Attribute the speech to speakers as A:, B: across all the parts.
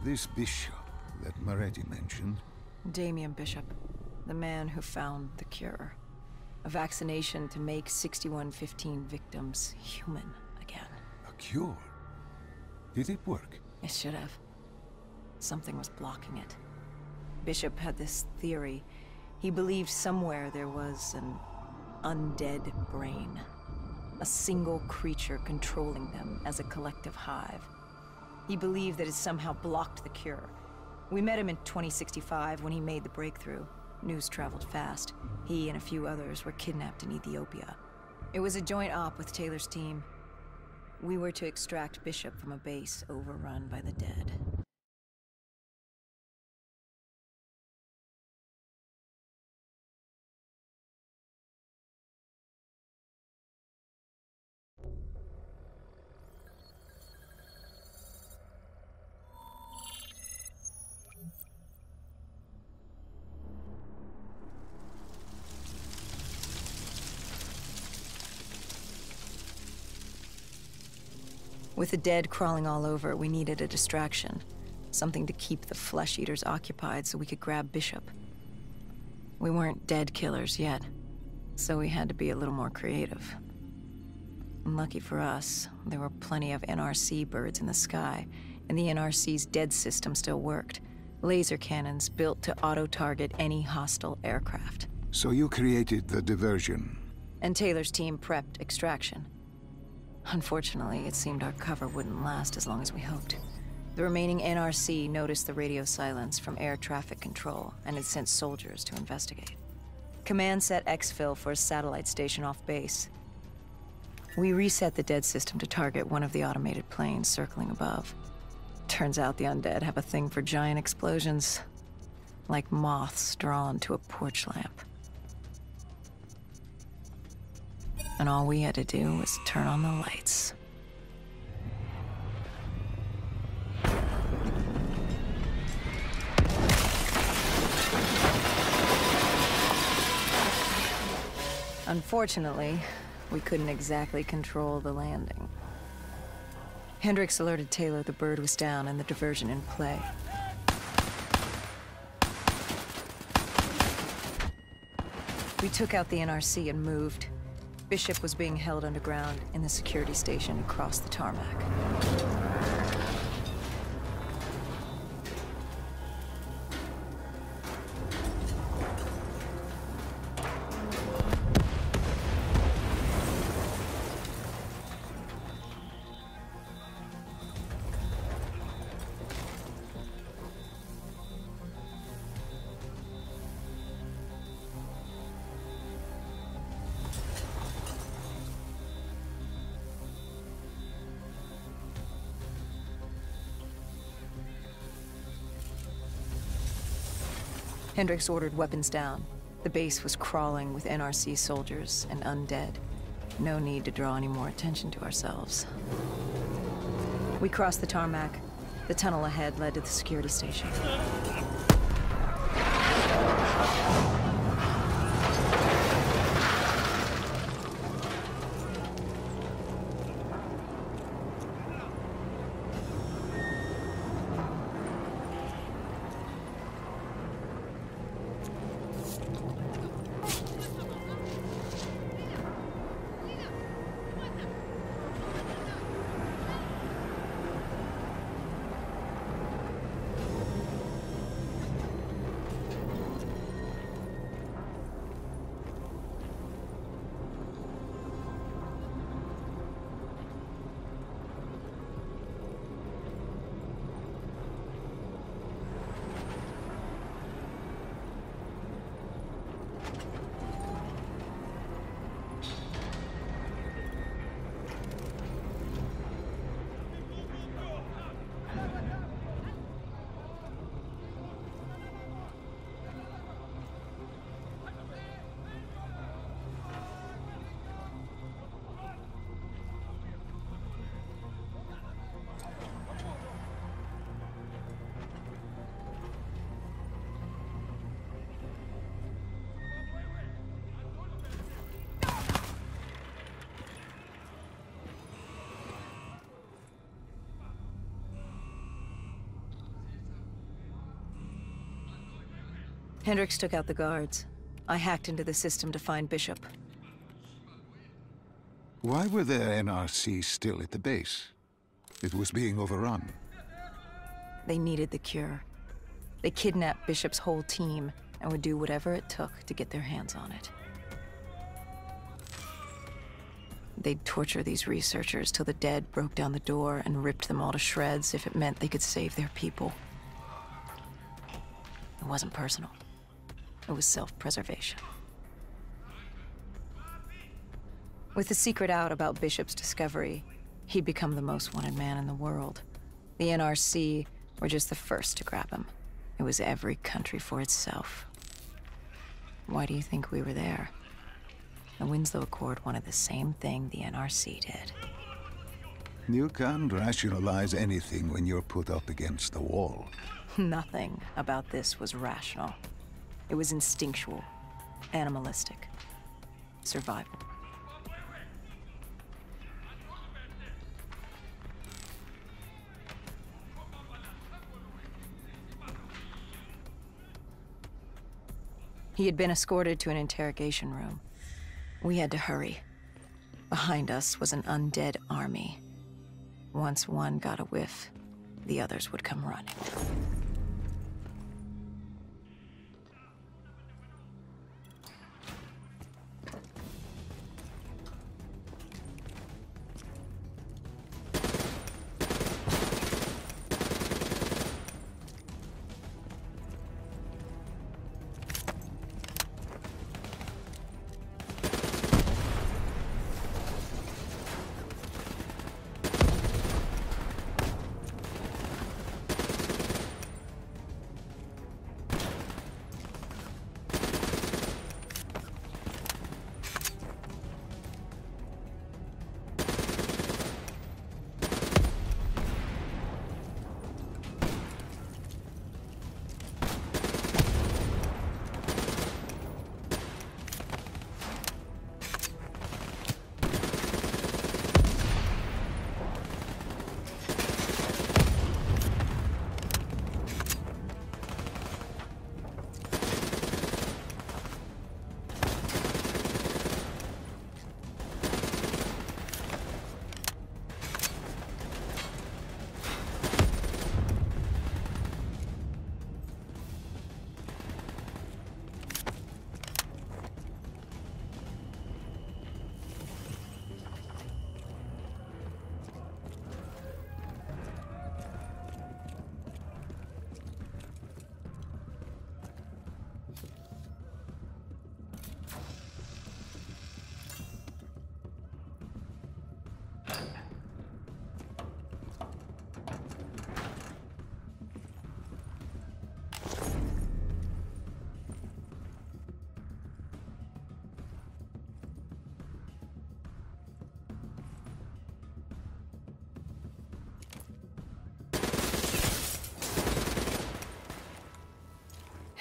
A: This bishop that Moretti mentioned.
B: Damien Bishop, the man who found the cure. A vaccination to make 6115 victims human again.
A: A cure? Did it work?
B: It should have. Something was blocking it. Bishop had this theory. He believed somewhere there was an undead brain. A single creature controlling them as a collective hive. He believed that it somehow blocked the cure. We met him in 2065 when he made the breakthrough. News traveled fast. He and a few others were kidnapped in Ethiopia. It was a joint op with Taylor's team. We were to extract Bishop from a base overrun by the dead. With the dead crawling all over, we needed a distraction. Something to keep the flesh eaters occupied so we could grab Bishop. We weren't dead killers yet, so we had to be a little more creative. And lucky for us, there were plenty of NRC birds in the sky, and the NRC's dead system still worked. Laser cannons built to auto-target any hostile aircraft.
A: So you created the diversion.
B: And Taylor's team prepped extraction. Unfortunately, it seemed our cover wouldn't last as long as we hoped. The remaining NRC noticed the radio silence from air traffic control and had sent soldiers to investigate. Command set exfil for a satellite station off base. We reset the dead system to target one of the automated planes circling above. Turns out the undead have a thing for giant explosions, like moths drawn to a porch lamp. And all we had to do was turn on the lights. Unfortunately, we couldn't exactly control the landing. Hendricks alerted Taylor the bird was down and the diversion in play. We took out the NRC and moved. Bishop was being held underground in the security station across the tarmac. Hendricks ordered weapons down. The base was crawling with NRC soldiers and undead. No need to draw any more attention to ourselves. We crossed the tarmac. The tunnel ahead led to the security station. Hendricks took out the guards. I hacked into the system to find Bishop.
A: Why were the NRC still at the base? It was being overrun.
B: They needed the cure. They kidnapped Bishop's whole team and would do whatever it took to get their hands on it. They'd torture these researchers till the dead broke down the door and ripped them all to shreds if it meant they could save their people. It wasn't personal. It was self-preservation. With the secret out about Bishop's discovery, he'd become the most wanted man in the world. The NRC were just the first to grab him. It was every country for itself. Why do you think we were there? The Winslow Accord wanted the same thing the NRC did.
A: You can't rationalize anything when you're put up against the wall.
B: Nothing about this was rational. It was instinctual, animalistic, survival. He had been escorted to an interrogation room. We had to hurry. Behind us was an undead army. Once one got a whiff, the others would come running.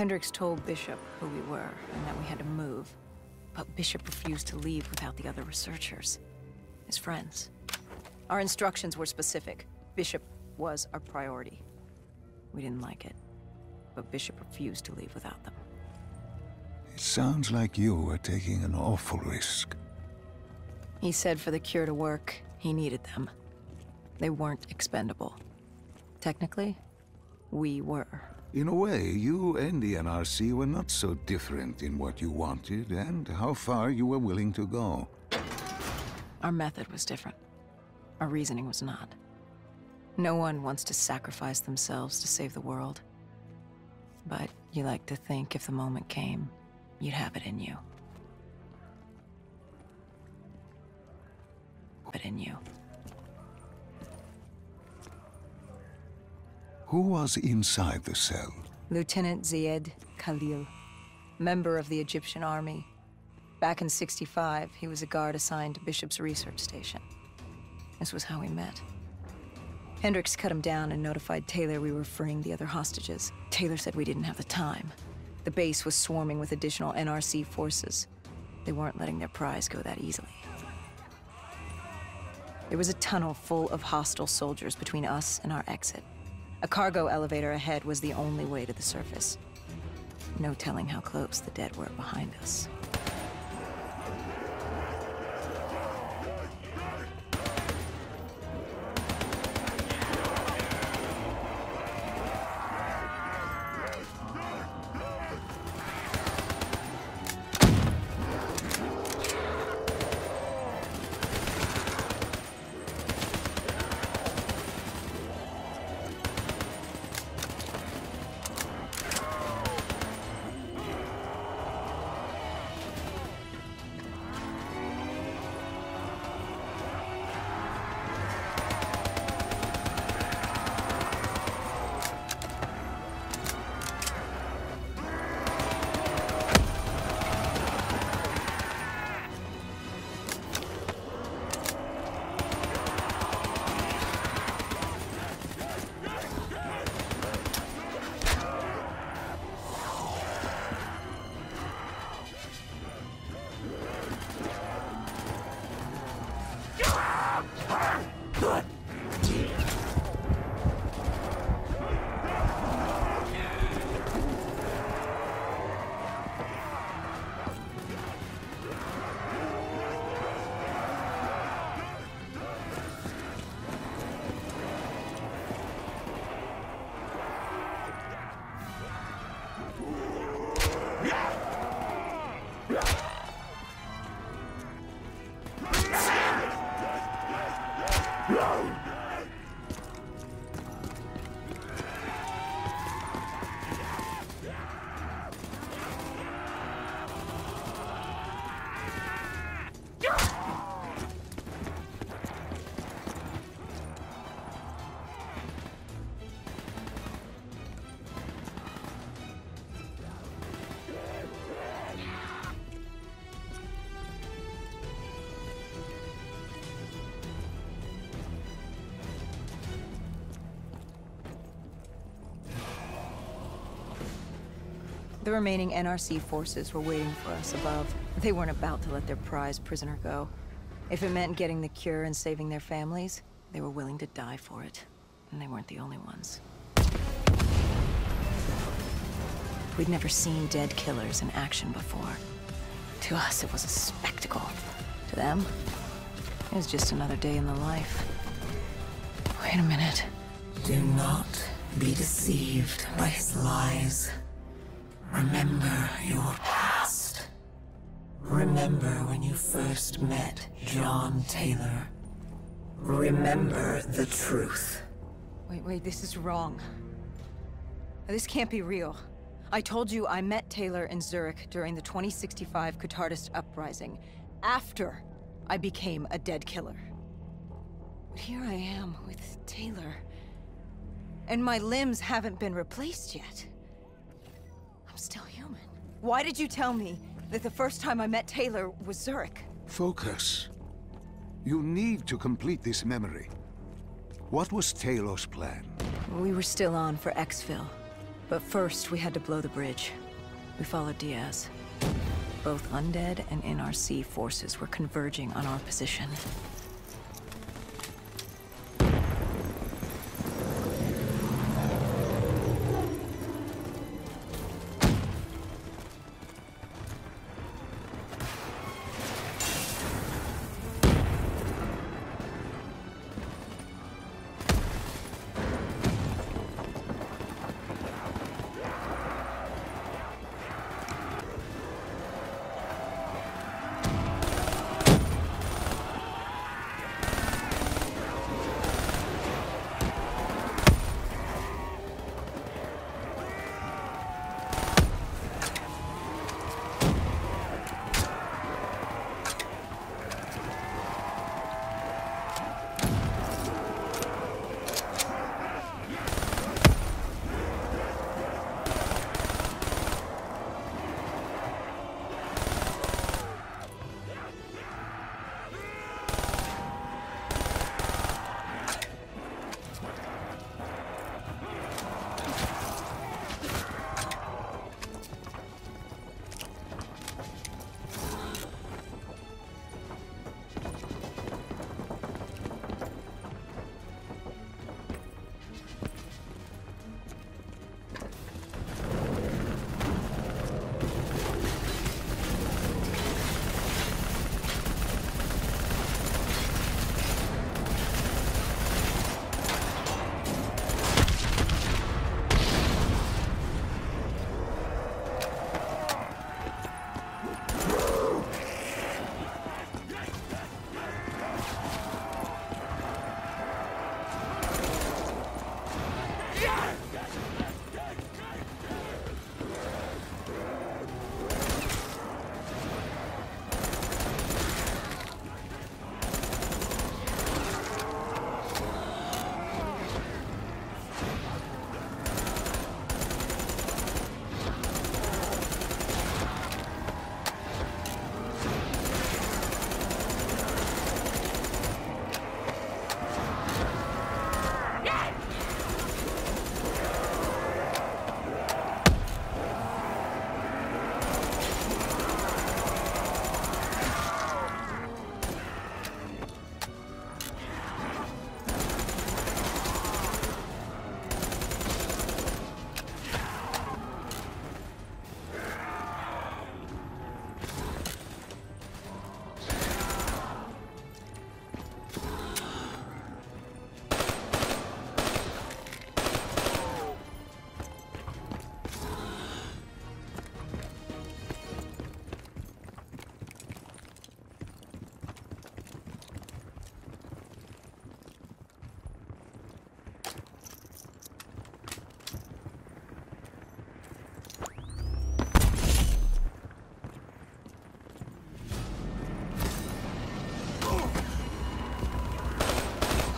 B: Hendricks told Bishop who we were and that we had to move. But Bishop refused to leave without the other researchers, his friends. Our instructions were specific. Bishop was our priority. We didn't like it, but Bishop refused to leave without them.
A: It sounds like you were taking an awful risk.
B: He said for the cure to work, he needed them. They weren't expendable. Technically, we were.
A: In a way, you and the NRC were not so different in what you wanted and how far you were willing to go.
B: Our method was different. Our reasoning was not. No one wants to sacrifice themselves to save the world. But you like to think if the moment came, you'd have it in you. But in you.
A: Who was inside the cell?
B: Lieutenant Ziyed Khalil, member of the Egyptian army. Back in '65, he was a guard assigned to Bishop's research station. This was how we met. Hendricks cut him down and notified Taylor we were freeing the other hostages. Taylor said we didn't have the time. The base was swarming with additional NRC forces. They weren't letting their prize go that easily. There was a tunnel full of hostile soldiers between us and our exit. A cargo elevator ahead was the only way to the surface. No telling how close the dead were behind us. The remaining NRC forces were waiting for us above. They weren't about to let their prized prisoner go. If it meant getting the cure and saving their families, they were willing to die for it. And they weren't the only ones. We'd never seen dead killers in action before. To us, it was a spectacle. To them, it was just another day in the life. Wait a minute.
C: Do not be deceived by his lies. Remember your past. Remember when you first met John Taylor. Remember the truth.
B: Wait, this is wrong. This can't be real. I told you I met Taylor in Zurich during the 2065 Catardist Uprising, after I became a dead killer. But here I am with Taylor, and my limbs haven't been replaced yet. I'm still human. Why did you tell me that the first time I met Taylor was Zurich?
A: Focus. You need to complete this memory. What was Taylor's plan?
B: We were still on for exfil, but first we had to blow the bridge. We followed Diaz. Both undead and NRC forces were converging on our position.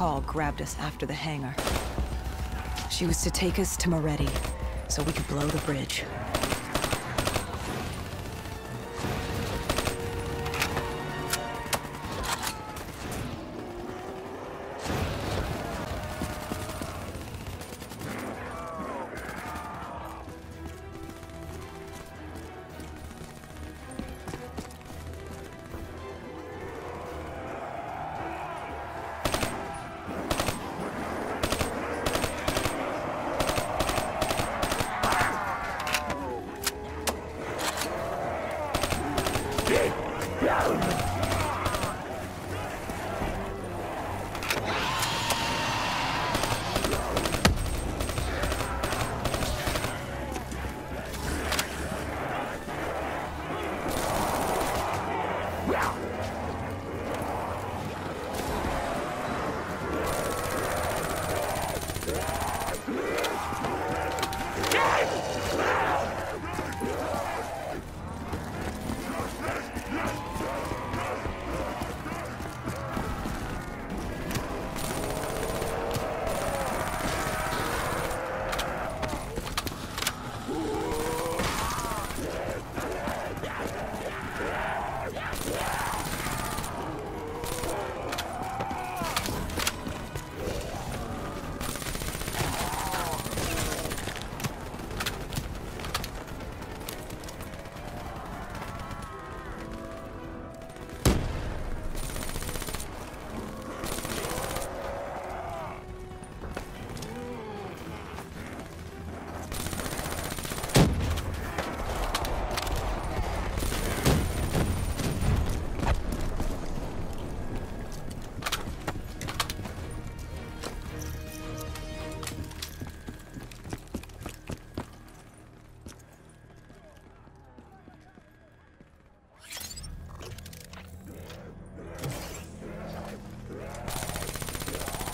B: call grabbed us after the hangar. She was to take us to Moretti, so we could blow the bridge.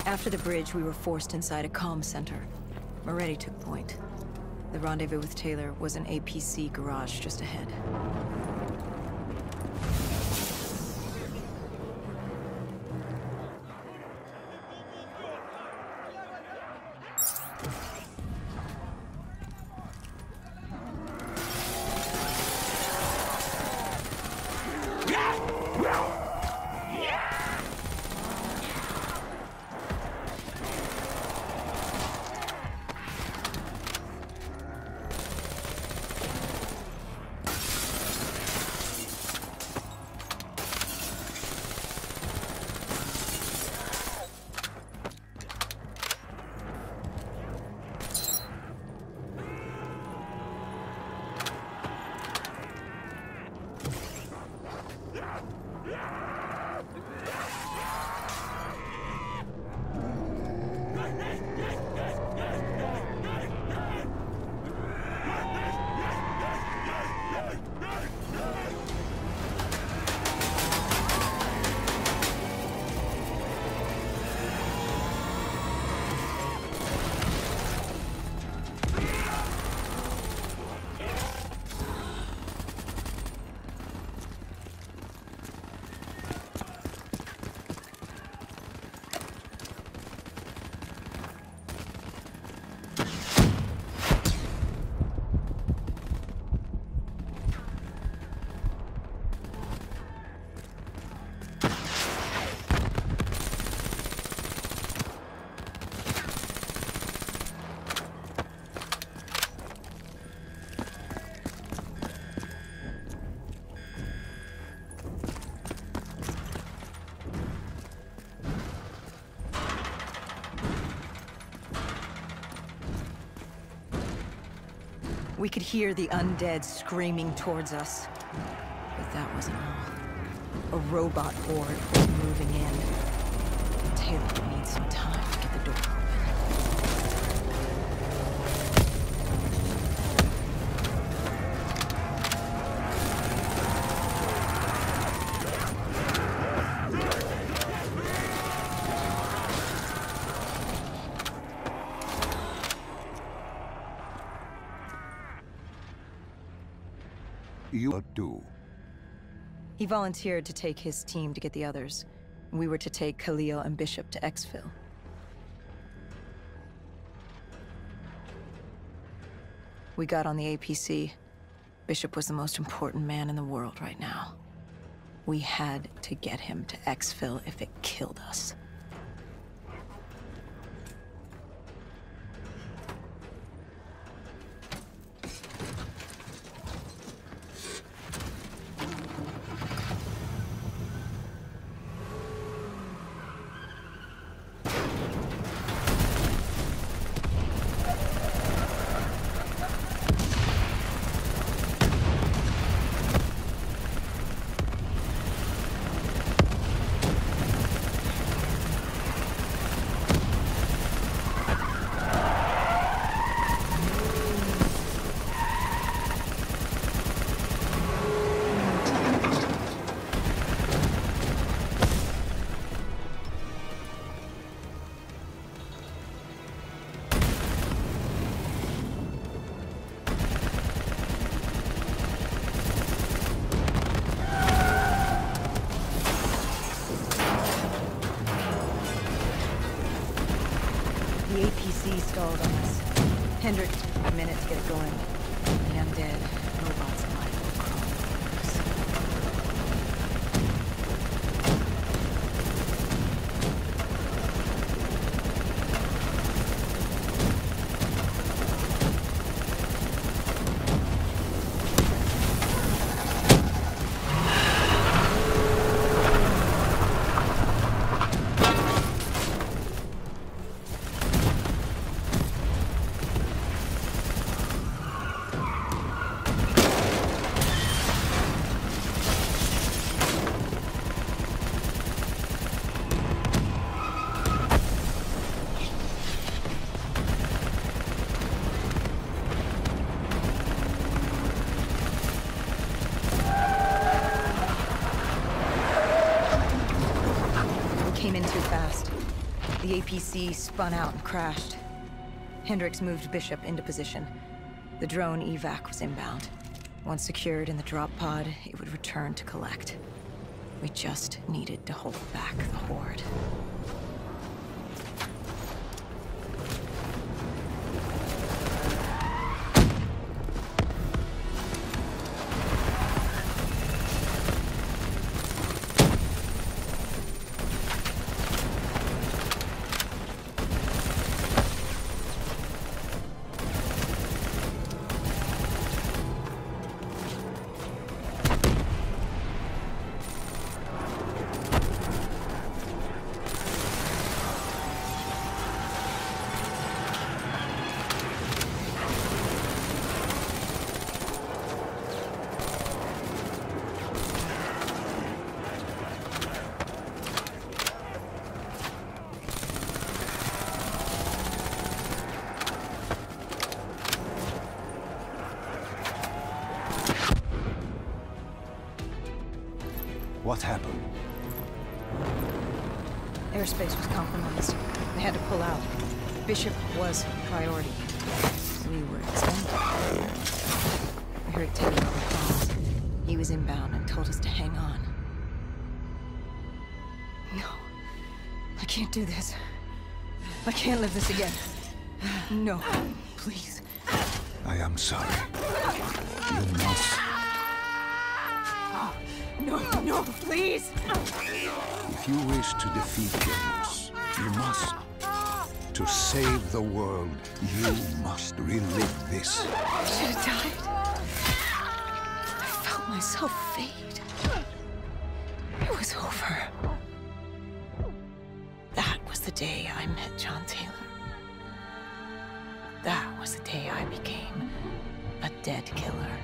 B: After the bridge, we were forced inside a comm center. Moretti took point. The rendezvous with Taylor was an APC garage just ahead. We could hear the undead screaming towards us. But that wasn't all. A robot horde was moving in. Taylor would need some time to get the door open.
A: You do.
B: He volunteered to take his team to get the others. We were to take Khalil and Bishop to exfil. We got on the APC. Bishop was the most important man in the world right now. We had to get him to exfil if it killed us. The APC stalled on us. Hendricks took a minute to get it going. The undead robots might will crawl over us. Came in too fast. The APC spun out and crashed. Hendricks moved Bishop into position. The drone evac was inbound. Once secured in the drop pod, it would return to collect. We just needed to hold back the horde.
A: What happened?
B: Airspace was compromised. They had to pull out. Bishop was priority. We were expendable. I heard Teddy over calls. He was inbound and told us to hang on. No. I can't do this. I can't live this again. No. Please.
A: I am sorry. You must.
B: No, please!
A: If you wish to defeat Janus, you must. To save the world, you must relive this.
B: I should have died. I felt myself fade. It was over. That was the day I met John Taylor. That was the day I became a dead killer.